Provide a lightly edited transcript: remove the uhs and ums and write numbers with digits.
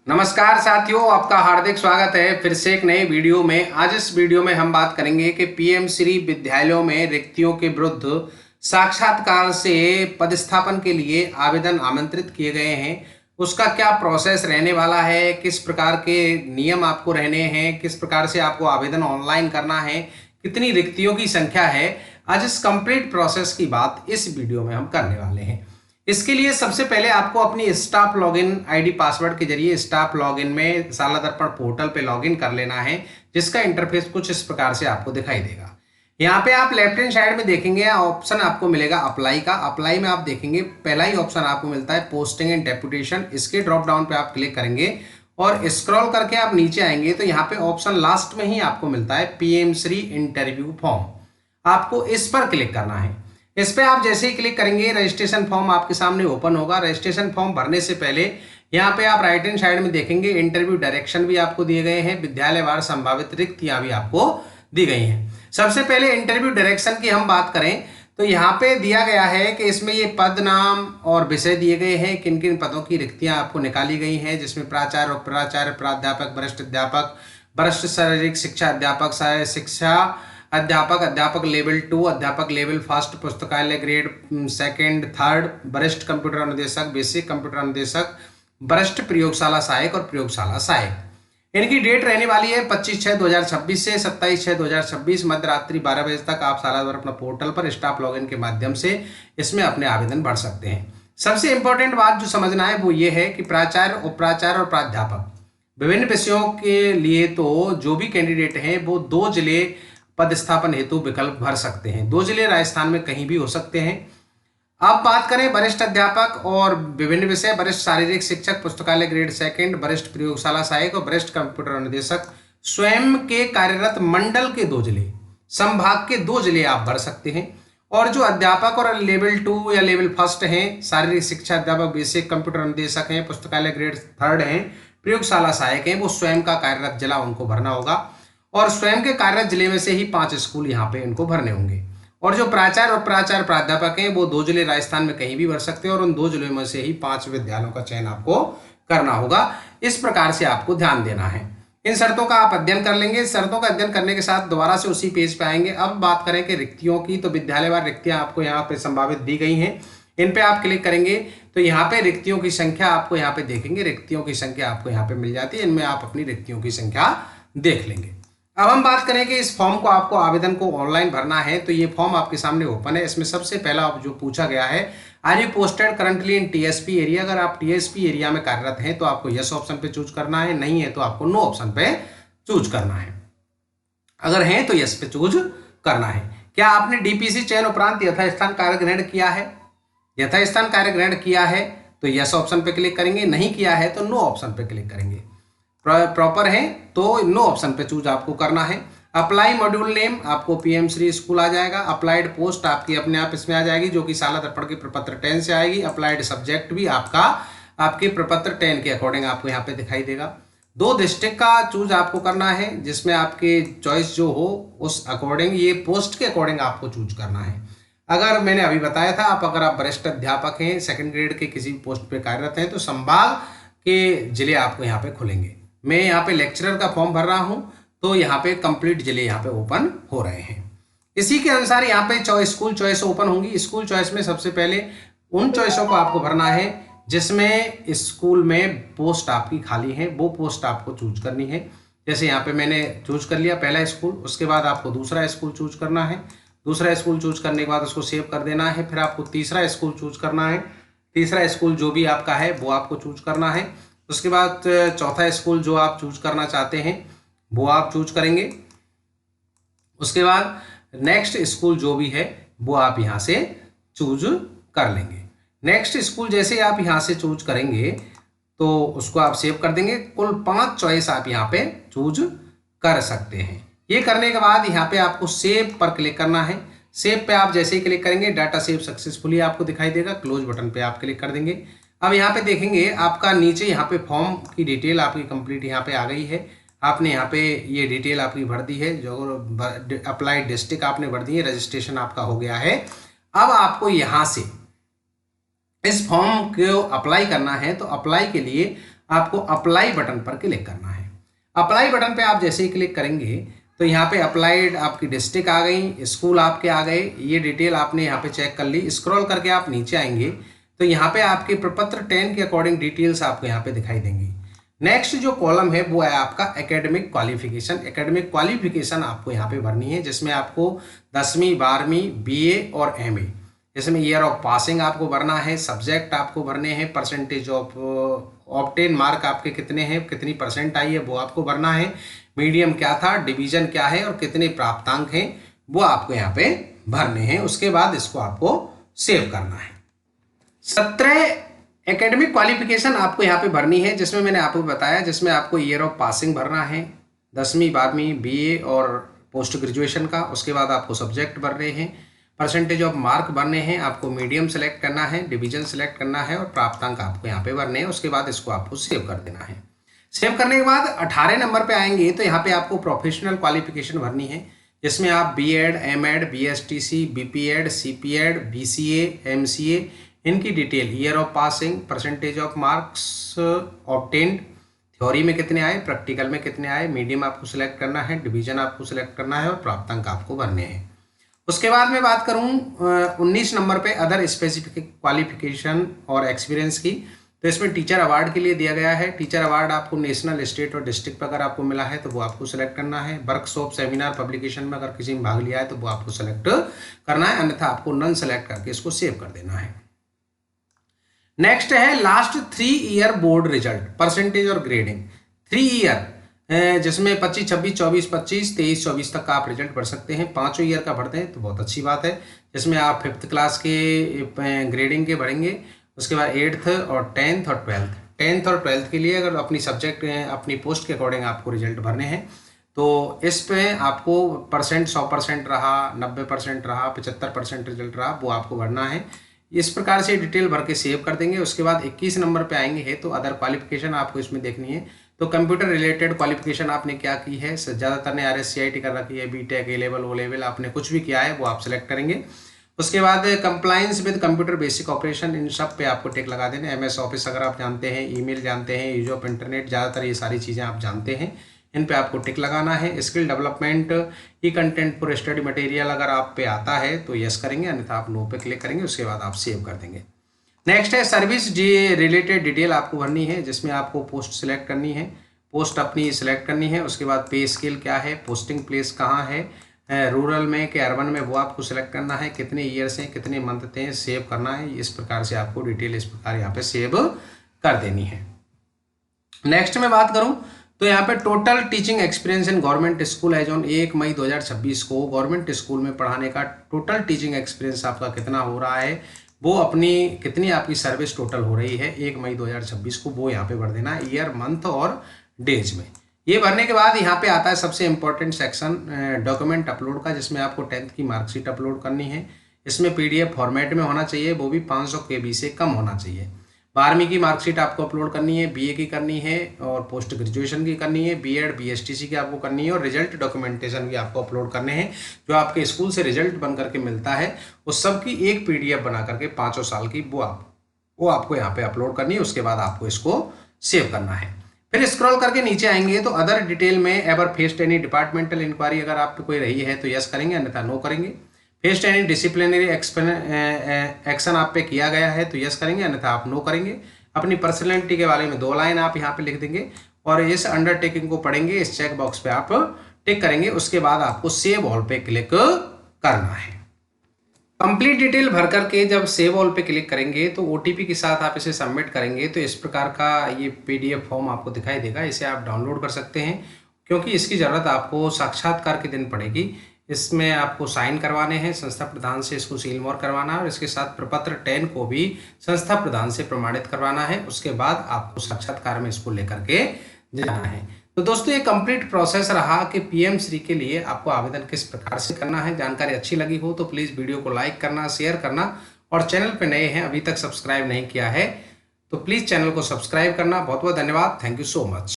नमस्कार साथियों, आपका हार्दिक स्वागत है फिर से एक नए वीडियो में। आज इस वीडियो में हम बात करेंगे कि पीएम श्री विद्यालयों में रिक्तियों के विरुद्ध साक्षात्कार से पदस्थापन के लिए आवेदन आमंत्रित किए गए हैं। उसका क्या प्रोसेस रहने वाला है, किस प्रकार के नियम आपको रहने हैं, किस प्रकार से आपको आवेदन ऑनलाइन करना है, कितनी रिक्तियों की संख्या है, आज इस कंप्लीट प्रोसेस की बात इस वीडियो में हम करने वाले हैं। इसके लिए सबसे पहले आपको अपनी स्टाफ लॉगिन आईडी पासवर्ड के जरिए स्टाफ लॉगिन में शाला दर्पण पोर्टल पे लॉगिन कर लेना है, जिसका इंटरफेस कुछ इस प्रकार से आपको दिखाई देगा। यहाँ पे आप लेफ्ट हैंड साइड में देखेंगे ऑप्शन आपको मिलेगा अप्लाई का। अप्लाई में आप देखेंगे पहला ही ऑप्शन आपको मिलता है पोस्टिंग एंड डेपुटेशन। इसके ड्रॉप डाउन पे आप क्लिक करेंगे और स्क्रॉल करके आप नीचे आएंगे तो यहाँ पे ऑप्शन लास्ट में ही आपको मिलता है पीएम श्री इंटरव्यू फॉर्म। आपको इस पर क्लिक करना है। इस पे आप जैसे ही क्लिक करेंगे रजिस्ट्रेशन फॉर्म आपके सामने ओपन होगा। रजिस्ट्रेशन फॉर्म भरने से पहले यहाँ पे आप राइट हैंड साइड में देखेंगे इंटरव्यू डायरेक्शन भी आपको दिए गए हैं, विद्यालयवार संभावित रिक्तियां भी आपको दी गई हैं। सबसे पहले इंटरव्यू डायरेक्शन की हम बात करें तो यहाँ पे दिया गया है कि इसमें ये पद नाम और विषय दिए गए हैं, किन किन पदों की रिक्तियां आपको निकाली गई हैं, जिसमें प्राचार्य, उप प्राचार्य, प्राध्यापक, वरिष्ठ अध्यापक, वरिष्ठ शारीरिक शिक्षा अध्यापक, सहायक शिक्षा अध्यापक, अध्यापक लेवल 2, अध्यापक लेवल फर्स्ट, पुस्तकालय ग्रेड सेकंड थर्ड, वरिष्ठ कंप्यूटर अनुदेशक, बेसिक कंप्यूटर अनुदेशक, वरिष्ठ प्रयोगशाला सहायक और प्रयोगशाला सहायक। इनकी डेट रहने वाली है 25/6/2026 से 27/6/2026 मध्य रात्रि 12 बजे तक। आप साला भर अपना पोर्टल पर स्टाफ लॉगिन के माध्यम से इसमें अपने आवेदन भर सकते हैं। सबसे इंपॉर्टेंट बात जो समझना है वो ये है कि प्राचार्य, उप प्राचार्य और प्राध्यापक विभिन्न विषयों के लिए तो जो भी कैंडिडेट हैं वो 2 जिले पदस्थापन हेतु विकल्प भर सकते हैं। 2 जिले राजस्थान में कहीं भी हो सकते हैं। अब बात करें वरिष्ठ अध्यापक और विभिन्न विषय, वरिष्ठ शारीरिक शिक्षक, पुस्तकालय ग्रेड सेकंड, वरिष्ठ प्रयोगशाला सहायक और वरिष्ठ कंप्यूटर अनुदेशक स्वयं के कार्यरत मंडल के 2 जिले, संभाग के 2 जिले आप भर सकते हैं। और जो अध्यापक और लेवल 2 या लेवल फर्स्ट हैं, शारीरिक शिक्षा अध्यापक, बेसिक कंप्यूटर अनुदेशक हैं, पुस्तकालय ग्रेड थर्ड हैं, प्रयोगशाला सहायक हैं, वो स्वयं का कार्यरत जिला उनको भरना होगा। और स्वयं के कार्यरत जिले में से ही 5 स्कूल यहाँ पे इनको भरने होंगे। और जो प्राचार्य और प्राचार्य प्राध्यापक हैं वो 2 जिले राजस्थान में कहीं भी भर सकते हैं और उन 2 जिलों में से ही 5 विद्यालयों का चयन आपको करना होगा। इस प्रकार से आपको ध्यान देना है। इन शर्तों का आप अध्ययन कर लेंगे। शर्तों का अध्ययन करने के साथ दोबारा से उसी पेज पे आएंगे। अब बात करें कि रिक्तियों की, तो विद्यालयवार रिक्तियां आपको यहाँ पे संभावित दी गई हैं। इन पे आप क्लिक करेंगे तो यहाँ पे रिक्तियों की संख्या आपको यहाँ पे देखेंगे। रिक्तियों की संख्या आपको यहाँ पे मिल जाती है। इनमें आप अपनी रिक्तियों की संख्या देख लेंगे। अब हम बात करें कि इस फॉर्म को आपको आवेदन को ऑनलाइन भरना है तो ये फॉर्म आपके सामने ओपन है। इसमें सबसे पहला जो पूछा गया है, are you posted currently in TSP area. अगर आप टीएसपी एरिया में कार्यरत हैं तो आपको यस ऑप्शन पे चूज करना है, नहीं है तो आपको नो ऑप्शन पे चूज करना है। अगर है तो यस पे चूज करना है। क्या आपने डीपीसी चयन उपरांत यथास्थान कार्य ग्रहण किया है? यथास्थान कार्य ग्रहण किया है तो यस ऑप्शन पे क्लिक करेंगे, नहीं किया है तो नो ऑप्शन पे क्लिक करेंगे। प्रॉपर है तो नो ऑप्शन पे चूज आपको करना है। अप्लाई मॉड्यूल नेम आपको पीएम श्री स्कूल आ जाएगा। अप्लाइड पोस्ट आपकी अपने आप इसमें आ जाएगी जो कि शाला दर्पण के प्रपत्र 10 से आएगी। अप्लाइड सब्जेक्ट भी आपका आपके प्रपत्र 10 के अकॉर्डिंग आपको यहाँ पे दिखाई देगा। 2 डिस्ट्रिक्ट का चूज आपको करना है जिसमें आपके चॉइस जो हो उस अकॉर्डिंग, ये पोस्ट के अकॉर्डिंग आपको चूज करना है। अगर मैंने अभी बताया था अगर आप वरिष्ठ अध्यापक हैं, सेकंड ग्रेड के किसी पोस्ट पे कार्यरत हैं तो संभाग के जिले आपको यहाँ पे खुलेंगे। मैं यहाँ पे लेक्चरर का फॉर्म भर रहा हूँ तो यहाँ पे कंप्लीट जिले यहाँ पे ओपन हो रहे हैं। इसी के अनुसार यहाँ पे स्कूल चॉइस ओपन होंगी। स्कूल चॉइस में सबसे पहले उन चॉइसों को आपको भरना है जिसमें स्कूल में पोस्ट आपकी खाली है, वो पोस्ट आपको चूज करनी है। जैसे यहाँ पे मैंने चूज कर लिया पहला स्कूल, उसके बाद आपको दूसरा स्कूल चूज करना है। दूसरा स्कूल चूज करने के बाद उसको सेव कर देना है। फिर आपको तीसरा स्कूल चूज करना है। तीसरा स्कूल जो भी आपका है वो आपको चूज करना है। उसके बाद चौथा स्कूल जो आप चूज करना चाहते हैं वो आप चूज करेंगे। उसके बाद नेक्स्ट स्कूल जो भी है वो आप यहाँ से चूज कर लेंगे। नेक्स्ट स्कूल जैसे आप यहाँ से चूज करेंगे तो उसको आप सेव कर देंगे। कुल 5 चॉइस आप यहाँ पे चूज कर सकते हैं। ये करने के बाद यहाँ पे आपको सेव पर क्लिक करना है। सेव पे आप जैसे ही क्लिक करेंगे डाटा सेव सक्सेसफुली आपको दिखाई देगा। क्लोज बटन पे आप क्लिक कर देंगे। अब यहाँ पे देखेंगे आपका नीचे यहाँ पे फॉर्म की डिटेल आपकी कंप्लीट यहाँ पे आ गई है। आपने यहाँ पे ये डिटेल आपकी भर दी है, जो अप्लाइड डिस्ट्रिक्ट आपने भर दी है, रजिस्ट्रेशन आपका हो गया है। अब आपको यहाँ से इस फॉर्म को अप्लाई करना है तो अप्लाई के लिए आपको अप्लाई बटन पर क्लिक करना है। अप्लाई बटन पे आप जैसे ही क्लिक करेंगे तो यहाँ पे अप्लाइड आपकी डिस्ट्रिक्ट आ गई, स्कूल आपके आ गए, ये डिटेल आपने यहाँ पे चेक कर ली। स्क्रॉल करके आप नीचे आएंगे तो यहाँ पे आपके प्रपत्र 10 के अकॉर्डिंग डिटेल्स आपको यहाँ पे दिखाई देंगी। नेक्स्ट जो कॉलम है वो है आपका एकेडमिक क्वालिफिकेशन। एकेडमिक क्वालिफिकेशन आपको यहाँ पे भरनी है, जिसमें आपको 10वीं 12वीं BA और MA, इसमें ईयर ऑफ पासिंग आपको भरना है, सब्जेक्ट आपको भरने हैं, परसेंटेज ऑफ ऑब्टेन मार्क आपके कितने हैं, कितनी परसेंट आई है वो आपको भरना है, मीडियम क्या था, डिवीजन क्या है और कितने प्राप्तांक हैं वो आपको यहाँ पे भरने हैं। उसके बाद इसको आपको सेव करना है। 17 एकेडमिक क्वालिफिकेशन आपको यहाँ पे भरनी है, जिसमें मैंने आपको बताया, जिसमें आपको ईयर ऑफ पासिंग भरना है 10वीं 12वीं BA और पोस्ट ग्रेजुएशन का। उसके बाद आपको सब्जेक्ट भरने हैं, परसेंटेज ऑफ मार्क भरने हैं, आपको मीडियम सेलेक्ट करना है, डिवीजन सेलेक्ट करना है और प्राप्तांक आपको यहाँ पे भरने हैं। उसके बाद इसको आपको सेव कर देना है। सेव करने के बाद 18 नंबर पे आएंगे तो यहाँ पे आपको प्रोफेशनल क्वालिफिकेशन भरनी है, जिसमें आप B.Ed, M.Ed, BSTC, B.Ped, C.Ped, BCA, MCA, इनकी detail, year of passing, percentage of marks obtained, theory में कितने आए, प्रैक्टिकल में कितने आए, मीडियम आपको सिलेक्ट करना है, डिवीजन आपको सिलेक्ट करना है और प्राप्तांक आपको भरने हैं। उसके बाद मैं बात करूं 19 नंबर पे अदर स्पेसिफिक क्वालिफिकेशन और एक्सपीरियंस की, तो इसमें टीचर अवार्ड के लिए दिया गया है। टीचर अवार्ड आपको नेशनल, स्टेट और डिस्ट्रिक्ट पर अगर आपको मिला है तो वो आपको सेलेक्ट करना है। वर्कशॉप, सेमिनार, पब्लिकेशन में अगर किसी में भाग लिया है तो वो आपको सेलेक्ट करना है, अन्यथा आपको नन सेलेक्ट करके इसको सेव कर देना है। नेक्स्ट है last 3 year board result, percentage और ग्रेडिंग। 3 ईयर जिसमें 25 26 24 25 23 24 तक का आप रिजल्ट भर सकते हैं। 5 ईयर का भरते हैं तो बहुत अच्छी बात है, जिसमें आप 5th क्लास के ग्रेडिंग के भरेंगे। उसके बाद 8th और 10th और 12th। 10th और 12th के लिए अगर अपनी सब्जेक्ट अपनी पोस्ट के अकॉर्डिंग आपको रिजल्ट भरने हैं तो इस पे आपको परसेंट 100% रहा, 90% रहा, 75% रिजल्ट रहा, वो आपको भरना है। इस प्रकार से डिटेल भर के सेव कर देंगे। उसके बाद 21 नंबर पे आएंगे है तो अदर क्वालिफिकेशन आपको इसमें देखनी है। तो कंप्यूटर रिलेटेड क्वालिफिकेशन आपने क्या की है, ज़्यादातर ने RSCIT कर रखी है, B.Tech, A level, O level, आपने कुछ भी किया है वो आप सेलेक्ट करेंगे। उसके बाद compliance with computer basic operation, इन सब पे आपको टिक लगा देना। MS ऑफिस अगर आप जानते हैं, ईमेल जानते हैं, यूज ऑफ इंटरनेट, ज़्यादातर ये सारी चीज़ें आप जानते हैं, इन पे आपको टिक लगाना है। Skill development, E content for study material अगर आप पे आता है तो यस करेंगे, अन्यथा आप नो पे क्लिक करेंगे। उसके बाद आप सेव कर देंगे। नेक्स्ट है सर्विस रिलेटेड डिटेल आपको भरनी है, जिसमें आपको पोस्ट सिलेक्ट करनी है, पोस्ट अपनी सिलेक्ट करनी है। उसके बाद पे स्केल क्या है, पोस्टिंग प्लेस कहाँ है, रूरल में कि अर्बन में, वो आपको सिलेक्ट करना है, कितने ईयर्स हैं, कितने मंथ थे, सेव करना है। इस प्रकार से आपको डिटेल इस प्रकार यहाँ पे सेव कर देनी है। नेक्स्ट में बात करूँ तो यहाँ पे total teaching experience in government school as on 1 May 2026 को गवर्नमेंट स्कूल में पढ़ाने का टोटल टीचिंग एक्सपीरियंस आपका कितना हो रहा है, वो अपनी कितनी आपकी सर्विस टोटल हो रही है 1 मई 2026 को, वो यहाँ पे भर देना है, ईयर, मंथ और डेज में। ये भरने के बाद यहाँ पे आता है सबसे इंपॉर्टेंट सेक्शन डॉक्यूमेंट अपलोड का, जिसमें आपको 10th की मार्कशीट अपलोड करनी है। इसमें PDF फॉर्मेट में होना चाहिए, वो भी 500 KB से कम होना चाहिए। 12वीं की मार्कशीट आपको अपलोड करनी है, BA की करनी है और पोस्ट ग्रेजुएशन की करनी है, B.Ed BSTC की आपको करनी है और रिजल्ट डॉक्यूमेंटेशन भी आपको अपलोड करने हैं। जो आपके स्कूल से रिजल्ट बन करके मिलता है उस सब की एक PDF बना करके 5 साल की वो आपको यहाँ पे अपलोड करनी है। उसके बाद आपको इसको सेव करना है। फिर स्क्रॉल करके नीचे आएंगे तो अदर डिटेल में ever faced any departmental inquiry अगर आप पे कोई रही है तो यस करेंगे, अन्यथा नो करेंगे। फेस्ड एनी डिसिप्लिनरी एक्शन आप पे किया गया है तो यस करेंगे, अन्यथा आप नो करेंगे। अपनी पर्सनैलिटी के बारे में 2 लाइन आप यहाँ पे लिख देंगे और इस अंडरटेकिंग को पढ़ेंगे, इस चेक बॉक्स पे आप टिक करेंगे। उसके बाद आपको सेव ऑल पे क्लिक करना है। कंप्लीट डिटेल भर करके जब सेव ऑल पे क्लिक करेंगे तो OTP के साथ आप इसे सबमिट करेंगे तो इस प्रकार का ये PDF फॉर्म आपको दिखाई देगा। इसे आप डाउनलोड कर सकते हैं, क्योंकि इसकी ज़रूरत आपको साक्षात्कार के दिन पड़ेगी। इसमें आपको साइन करवाने हैं, संस्था प्रधान से इसको सील मोहर करवाना है और इसके साथ प्रपत्र 10 को भी संस्था प्रधान से प्रमाणित करवाना है। उसके बाद आपको साक्षात्कार में इसको लेकर के जाना है। तो दोस्तों ये कंप्लीट प्रोसेस रहा कि PM श्री के लिए आपको आवेदन किस प्रकार से करना है। जानकारी अच्छी लगी हो तो प्लीज़ वीडियो को लाइक करना, शेयर करना और चैनल पे नए हैं, अभी तक सब्सक्राइब नहीं किया है तो प्लीज़ चैनल को सब्सक्राइब करना। बहुत बहुत धन्यवाद। Thank you so much.